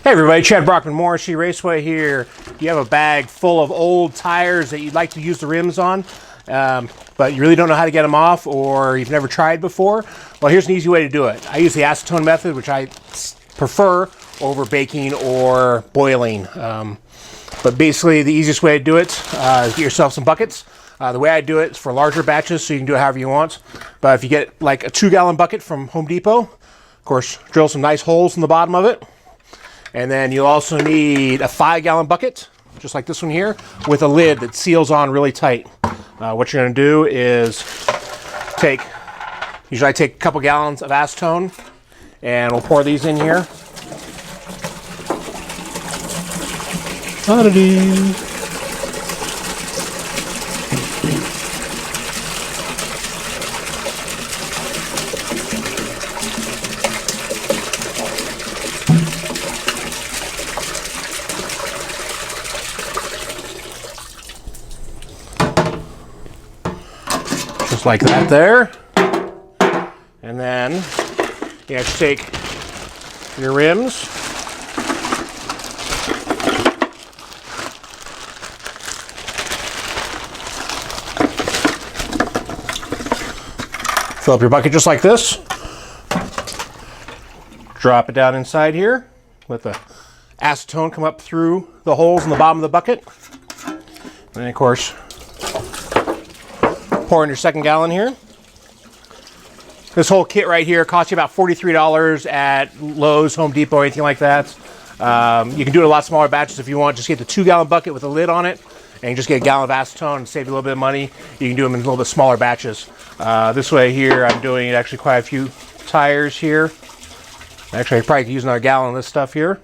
Hey everybody, Chad Brockman, MHOR R Raceway here. You have a bag full of old tires that you'd like to use the rims on, but you really don't know how to get them off, or you've never tried before. Well, here's an easy way to do it. I use the acetone method, which I prefer over baking or boiling. But basically the easiest way to do it is get yourself some buckets. The way I do it is for larger batches, so you can do it however you want. But if you get like a 2-gallon bucket from Home Depot, of course, drill some nice holes in the bottom of it. And then you'll also need a 5-gallon bucket, just like this one here, with a lid that seals on really tight. What you're going to do is usually I take a couple gallons of acetone, and we'll pour these in here. Just like that there. And then you have to take your rims, fill up your bucket just like this, drop it down inside here, let the acetone come up through the holes in the bottom of the bucket, and then of course pour in your 2nd gallon here. This whole kit right here costs you about $43 at Lowe's, Home Depot, anything like that. You can do it in a lot smaller batches if you want. Just get the 2-gallon bucket with a lid on it, and you just get a gallon of acetone and save you a little bit of money. You can do them in a little bit smaller batches. This way here, I'm doing actually quite a few tires here. Actually, I probably could use another gallon of this stuff here,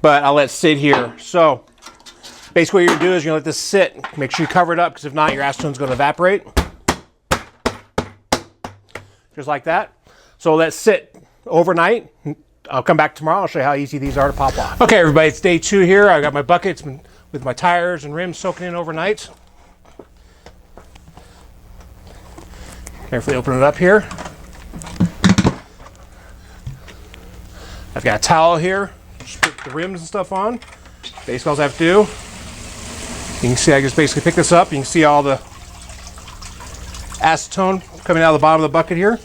but I'll let it sit here. So basically what you're gonna do is you're gonna let this sit. Make sure you cover it up, because if not, your acetone's gonna evaporate. Just like that. So let it sit overnight. I'll come back tomorrow. I'll show you how easy these are to pop off. Okay, everybody, it's day 2 here. I got my buckets with my tires and rims soaking in overnight. Carefully open it up here. I've got a towel here. Just put the rims and stuff on. Basically all I have to do, you can see I just basically pick this up. You can see all the acetone coming out of the bottom of the bucket here.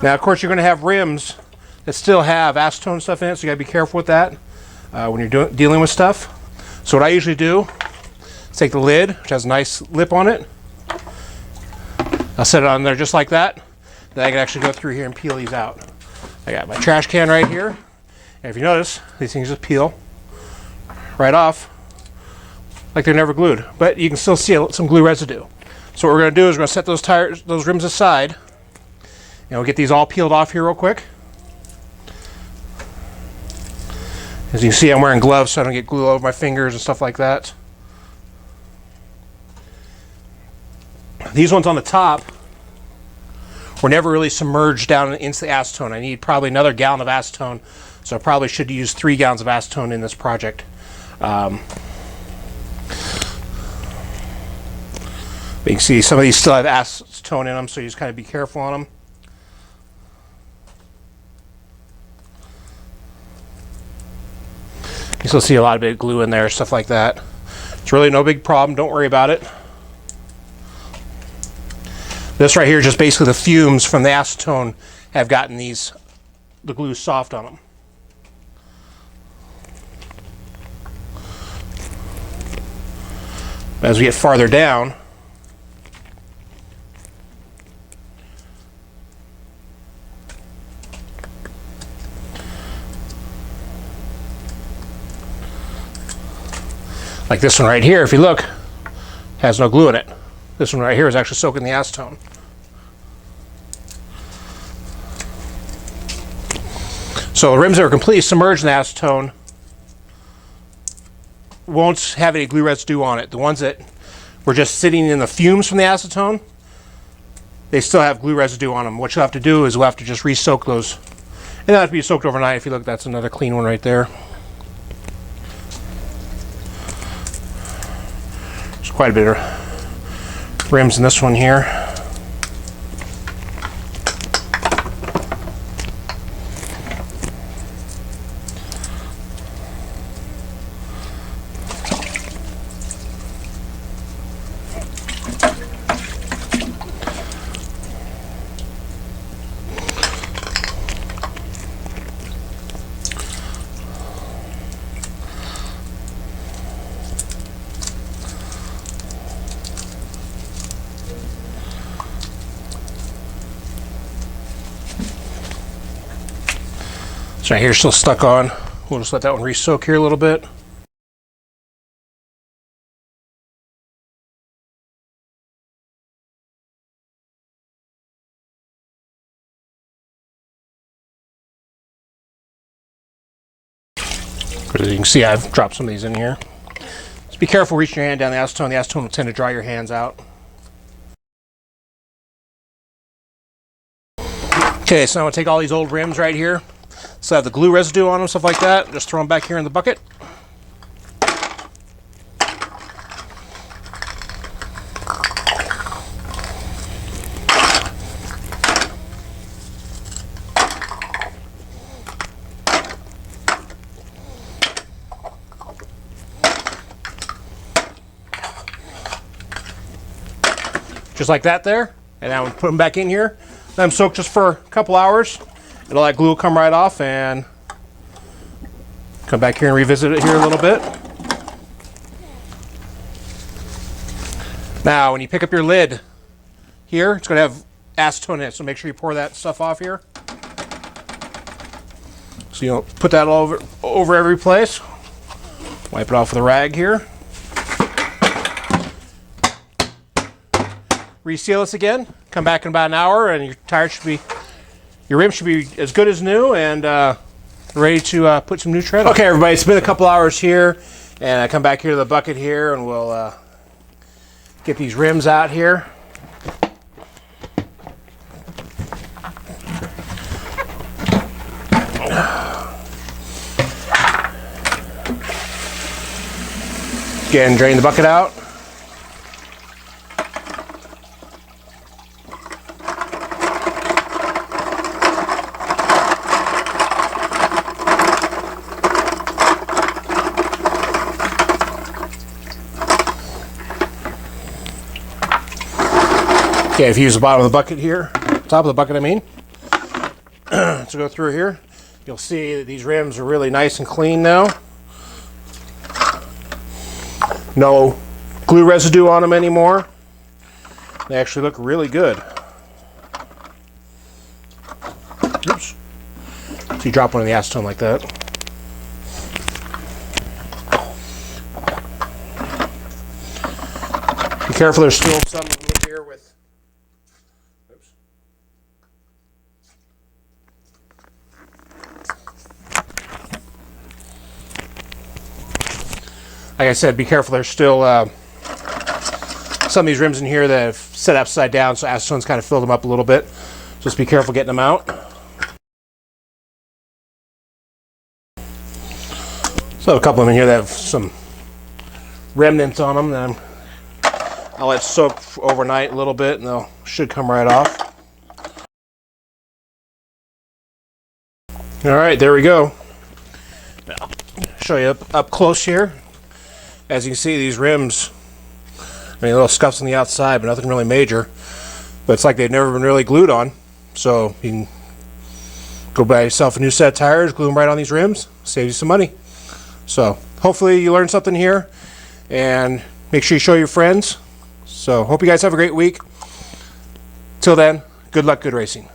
Now, of course, you're going to have rims that still have acetone stuff in it, so you got to be careful with that when you're dealing with stuff. So what I usually do is take the lid, which has a nice lip on it. I'll set it on there just like that. Then I can actually go through here and peel these out. I got my trash can right here, and if you notice, these things just peel right off like they're never glued, but you can still see some glue residue. So what we're going to do is we're going to set those rims aside, and we'll get these all peeled off here real quick. As you can see, I'm wearing gloves so I don't get glue all over my fingers and stuff like that. These ones on the top were never really submerged down into the acetone. I need probably another gallon of acetone, so I probably should use 3 gallons of acetone in this project. But you can see some of these still have acetone in them, so you just kind of be careful on them. You still see a lot of big glue in there, stuff like that. It's really no big problem, don't worry about it. This right here is just basically the fumes from the acetone have gotten the glue soft on them. As we get farther down, like this one right here, if you look, has no glue in it. This one right here is actually soaking the acetone. So the rims that are completely submerged in acetone won't have any glue residue on it. The ones that were just sitting in the fumes from the acetone, they still have glue residue on them. What you'll have to do is we'll have to just re-soak those. And they'll have to be soaked overnight. If you look, that's another clean one right there. There's quite a bit of rims in this one here. So right here, still stuck on. We'll just let that one re-soak here a little bit. As you can see, I've dropped some of these in here. Just be careful reaching your hand down the acetone. The acetone will tend to dry your hands out. Okay, so I'm going to take all these old rims right here. So I have the glue residue on them, stuff like that. Just throw them back here in the bucket. Just like that there. And now I'm put them back in here. Let them soak just for a couple hours. And all that glue will come right off, and come back here and revisit it here a little bit. Now, when you pick up your lid here, it's going to have acetone in it, so make sure you pour that stuff off here. So you don't put that all over every place. Wipe it off with a rag here. Reseal this again. Come back in about an hour, and your tire should be, your rim should be as good as new and ready to put some new tread on. Okay, everybody, it's been a couple hours here, and I come back here to the bucket here, and we'll get these rims out here. Again, drain the bucket out. Okay, if you use the bottom of the bucket here, top of the bucket I mean, to go through here, you'll see that these rims are really nice and clean now. No glue residue on them anymore. They actually look really good. Oops. So you drop one in the acetone like that. Be careful, there's still some in here with. Oops. Like I said, be careful, there's still some of these rims in here that have set upside down, so acetone's kind of filled them up a little bit. Just be careful getting them out. So a couple of them in here that have some remnants on them that I'll let soak overnight a little bit, and they should come right off. All right, there we go. Now, show you up close here. As you can see, these rims, I mean, little scuffs on the outside, but nothing really major. But it's like they've never been really glued on. So you can go buy yourself a new set of tires, glue them right on these rims, save you some money. So hopefully you learned something here, and make sure you show your friends. So hope you guys have a great week. Till then, good luck, good racing.